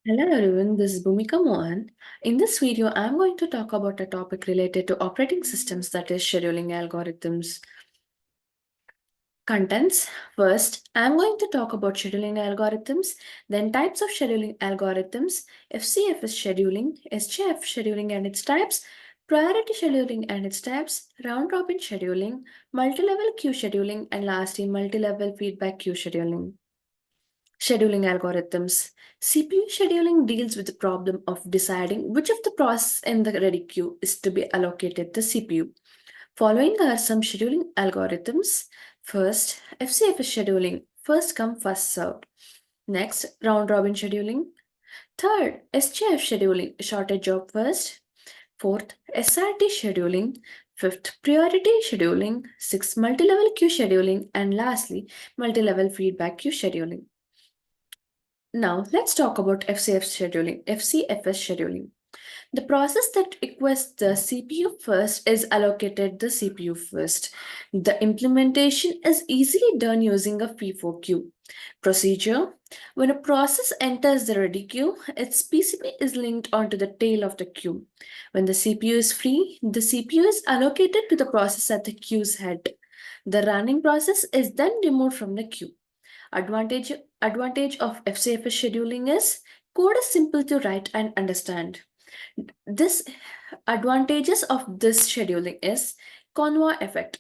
Hello everyone, this is Bhumika Mohan. In this video, I'm going to talk about a topic related to operating systems, that is scheduling algorithms. Contents. First, I'm going to talk about scheduling algorithms, then types of scheduling algorithms, FCFS scheduling, SJF scheduling and its types, priority scheduling and its types, round-robin scheduling, multi-level queue scheduling, and lastly, multi-level feedback queue scheduling. Scheduling algorithms. CPU scheduling deals with the problem of deciding which of the process in the ready queue is to be allocated the CPU. Following are some scheduling algorithms. First, FCFS scheduling, first come, first served. Next, round robin scheduling. Third, SJF scheduling, shorter job first. Fourth, SRT scheduling. Fifth, priority scheduling. Sixth, multi-level queue scheduling. And lastly, multi-level feedback queue scheduling. Now, let's talk about FCFS scheduling. The process that requests the CPU first is allocated the CPU first. The implementation is easily done using a FIFO queue procedure. When a process enters the ready queue, its PCB is linked onto the tail of the queue. When the CPU is free, the CPU is allocated to the process at the queue's head. The running process is then removed from the queue. Advantage Advantage of FCFS scheduling is code is simple to write and understand. This advantages of this scheduling is convoy effect.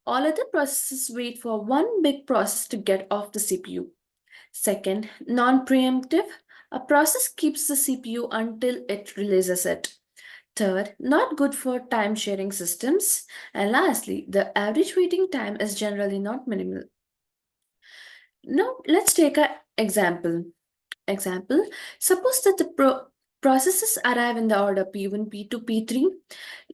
All other processes wait for one big process to get off the CPU. Second, non-preemptive. A process keeps the CPU until it releases it. Third, not good for time sharing systems. And lastly, the average waiting time is generally not minimal. Now, let's take an example. Suppose that the processes arrive in the order P1, P2, P3.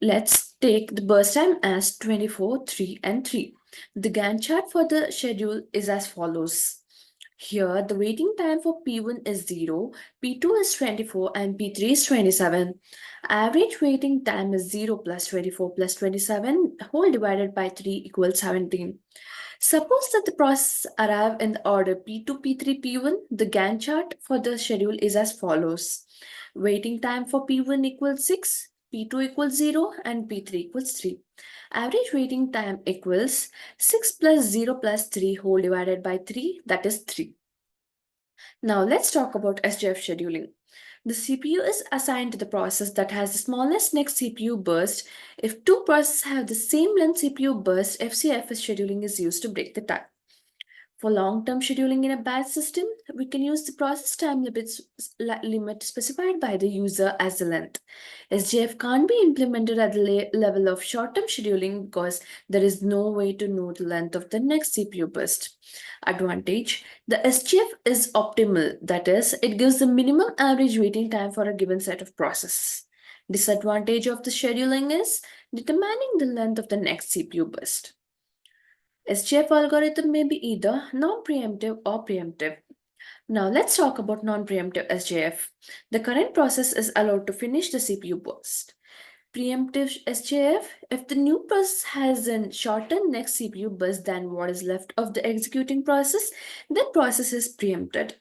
Let's take the burst time as 24, 3, and 3. The Gantt chart for the schedule is as follows. Here, the waiting time for P1 is 0, P2 is 24, and P3 is 27. Average waiting time is 0 plus 24 plus 27 whole divided by 3 equals 17. Suppose that the process arrive in the order P2, P3, P1. The Gantt chart for the schedule is as follows. Waiting time for P1 equals 6, P2 equals 0, and P3 equals 3. Average waiting time equals 6 plus 0 plus 3 whole divided by 3, that is 3. Now let's talk about SJF scheduling. The CPU is assigned to the process that has the smallest next CPU burst. If two processes have the same length CPU burst, FCFS scheduling is used to break the tie. For long-term scheduling in a batch system, we can use the process time limit specified by the user as the length. SJF can't be implemented at the level of short-term scheduling because there is no way to know the length of the next CPU burst. Advantage: the SJF is optimal, that is, it gives the minimum average waiting time for a given set of processes. Disadvantage of the scheduling is determining the length of the next CPU burst. SGF algorithm may be either non-preemptive or preemptive. Now let's talk about non-preemptive SJF. The current process is allowed to finish the CPU burst. Preemptive SJF, if the new process has a shorter next CPU burst than what is left of the executing process, that process is preempted.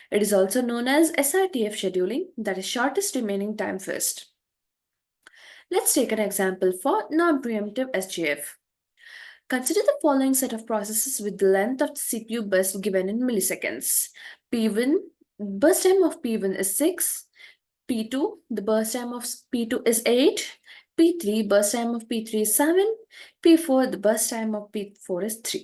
It is also known as SRTF scheduling, that is shortest remaining time first. Let's take an example for non-preemptive SJF. Consider the following set of processes with the length of the CPU burst given in milliseconds. P1, burst time of P1 is 6. P2, the burst time of P2 is 8. P3, burst time of P3 is 7. P4, the burst time of P4 is 3.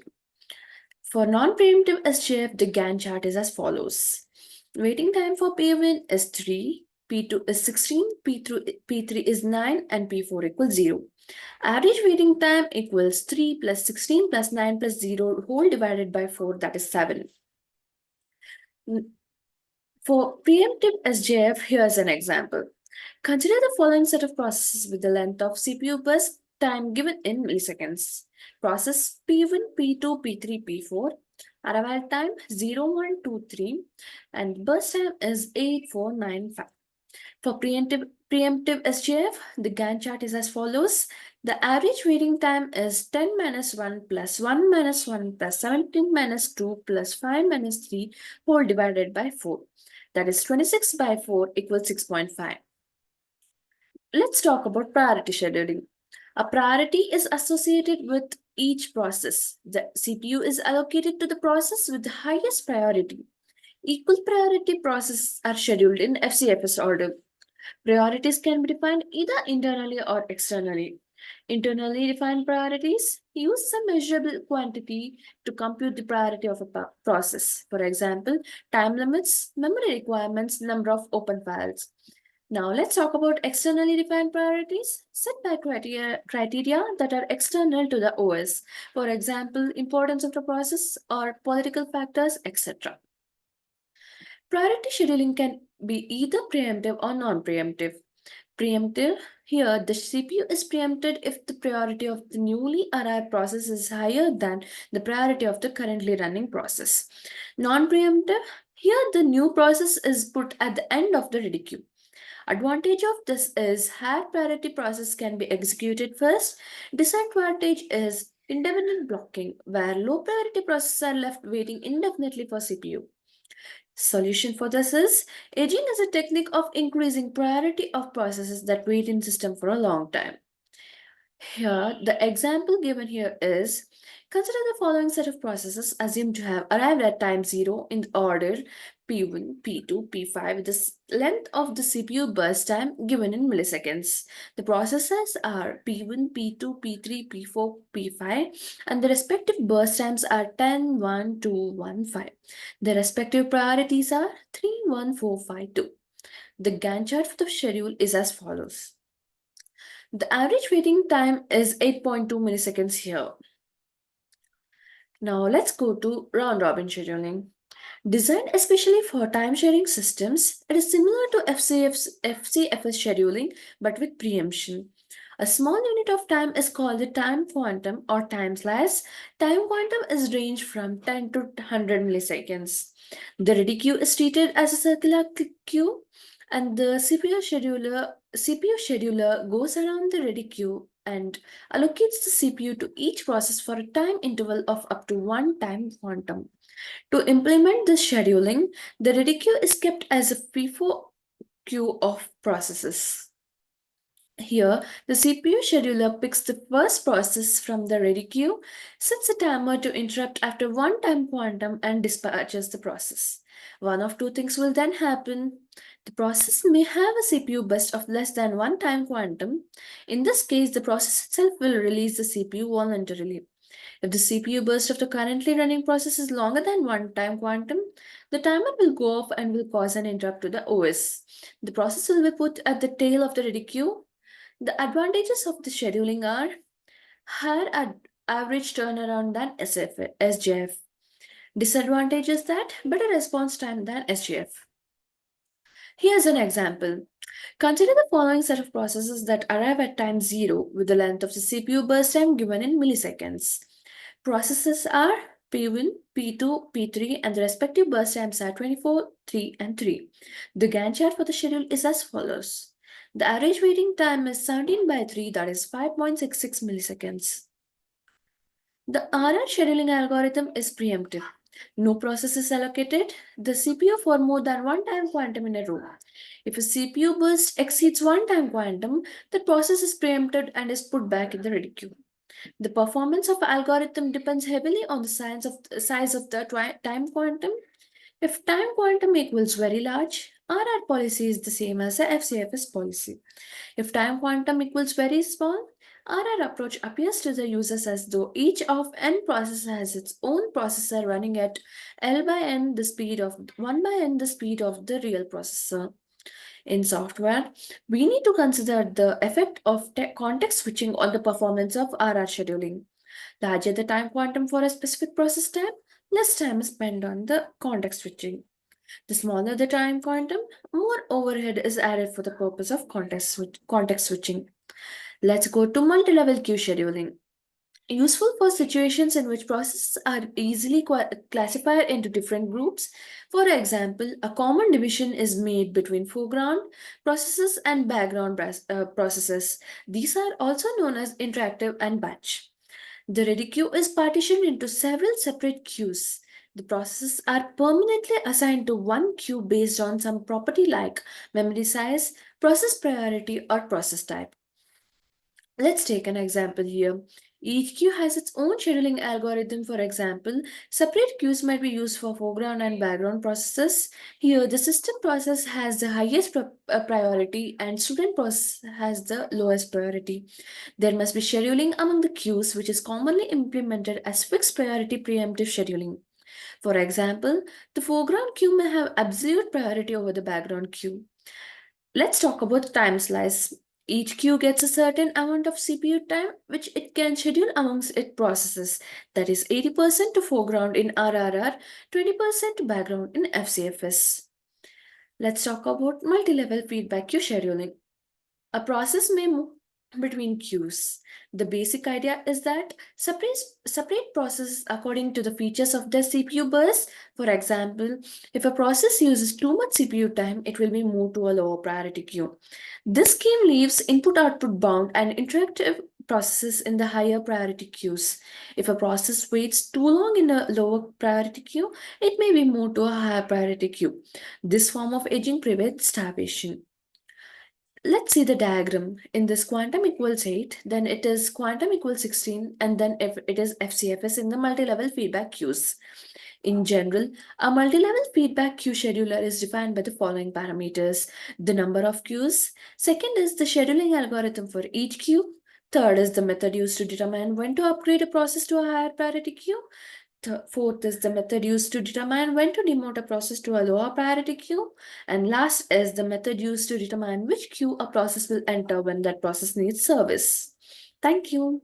For non-preemptive SJF, the Gantt chart is as follows. Waiting time for P1 is 3, P2 is 16, P3 is 9, and P4 equals 0. Average waiting time equals 3 plus 16 plus 9 plus 0 whole divided by 4, that is 7. For preemptive SJF, here's an example. Consider the following set of processes with the length of CPU burst time given in milliseconds. Process P1, P2, P3, P4. Arrival time 0, 1, 2, 3, and burst time is 8, 4, 9, 5. For preemptive SJF, the Gantt chart is as follows. The average waiting time is 10 minus 1 plus 1 minus 1 plus 17 minus 2 plus 5 minus 3 whole divided by 4. That is 26 by 4 equals 6.5. Let's talk about priority scheduling. A priority is associated with each process. The CPU is allocated to the process with the highest priority. Equal priority processes are scheduled in FCFS order. Priorities can be defined either internally or externally. Internally defined priorities use some measurable quantity to compute the priority of a process. For example, time limits, memory requirements, number of open files. Now let's talk about externally defined priorities set by criteria that are external to the OS. For example, importance of the process or political factors, etc. Priority scheduling can be either preemptive or non-preemptive. Preemptive, here the CPU is preempted if the priority of the newly arrived process is higher than the priority of the currently running process. Non-preemptive, here the new process is put at the end of the ready queue. Advantage of this is high priority process can be executed first. Disadvantage is indefinite blocking, where low priority processes are left waiting indefinitely for CPU. Solution for this is aging is a technique of increasing priority of processes that wait in system for a long time. Here, the example given here is consider the following set of processes assumed to have arrived at time 0 in order P1, P2, P5 with the length of the CPU burst time given in milliseconds. The processes are P1, P2, P3, P4, P5 and the respective burst times are 10, 1, 2, 1, 5. The respective priorities are 3, 1, 4, 5, 2. The Gantt chart for the schedule is as follows. The average waiting time is 8.2 milliseconds here. Now let's go to round robin scheduling. Designed especially for time sharing systems, it is similar to FCFS scheduling but with preemption. A small unit of time is called the time quantum or time slice. Time quantum is ranged from 10 to 100 milliseconds. The ready queue is treated as a circular queue and the CPU scheduler goes around the ready queue and allocates the CPU to each process for a time interval of up to one time quantum. To implement this scheduling, the ready queue is kept as a FIFO queue of processes. Here, the CPU scheduler picks the first process from the ready queue, sets a timer to interrupt after one time quantum, and dispatches the process. One of two things will then happen. The process may have a CPU burst of less than one time quantum. In this case, the process itself will release the CPU voluntarily. If the CPU burst of the currently running process is longer than one time quantum, the timer will go off and will cause an interrupt to the OS. The process will be put at the tail of the ready queue. The advantages of the scheduling are higher average turnaround than SJF. Disadvantage is that better response time than SJF. Here's an example. Consider the following set of processes that arrive at time 0 with the length of the CPU burst time given in milliseconds. Processes are P1, P2, P3 and the respective burst times are 24, 3 and 3. The Gantt chart for the schedule is as follows. The average waiting time is 17 by 3 that is 5.66 milliseconds. The RR scheduling algorithm is preemptive. No process is allocated the CPU for more than one time quantum in a row. If a CPU burst exceeds one time quantum, the process is preempted and is put back in the ready queue. The performance of algorithm depends heavily on the size of the time quantum. If time quantum equals very large, RR policy is the same as the FCFS policy. If time quantum equals very small, RR approach appears to the users as though each of n processor has its own processor running at L by n the speed of 1 by n the speed of the real processor. In software, we need to consider the effect of context switching on the performance of RR scheduling. Larger the time quantum for a specific process time, less time is spent on the context switching. The smaller the time quantum, more overhead is added for the purpose of context switching. Let's go to multi-level queue scheduling. Useful for situations in which processes are easily classified into different groups. For example, a common division is made between foreground processes and background processes. These are also known as interactive and batch. The ready queue is partitioned into several separate queues. The processes are permanently assigned to one queue based on some property like memory size, process priority, or process type. Let's take an example here. Each queue has its own scheduling algorithm. For example, separate queues might be used for foreground and background processes. Here, the system process has the highest priority and student process has the lowest priority. There must be scheduling among the queues, which is commonly implemented as fixed priority preemptive scheduling. For example, the foreground queue may have absolute priority over the background queue. Let's talk about time slice. Each queue gets a certain amount of CPU time which it can schedule amongst its processes. That is 80% to foreground in RRR, 20% to background in FCFS. Let's talk about multi-level feedback queue scheduling. A process may move between queues. The basic idea is that separate processes according to the features of their CPU burst. For example, if a process uses too much CPU time, it will be moved to a lower priority queue. This scheme leaves input-output bound and interactive processes in the higher priority queues. If a process waits too long in a lower priority queue, it may be moved to a higher priority queue. This form of aging prevents starvation. Let's see the diagram. In this quantum equals 8, then it is quantum equals 16, and then if it is FCFS in the multi-level feedback queues. In general, a multi-level feedback queue scheduler is defined by the following parameters. The number of queues. Second is the scheduling algorithm for each queue. Third is the method used to determine when to upgrade a process to a higher priority queue. Fourth is the method used to determine when to demote a process to a lower priority queue. And last is the method used to determine which queue a process will enter when that process needs service. Thank you.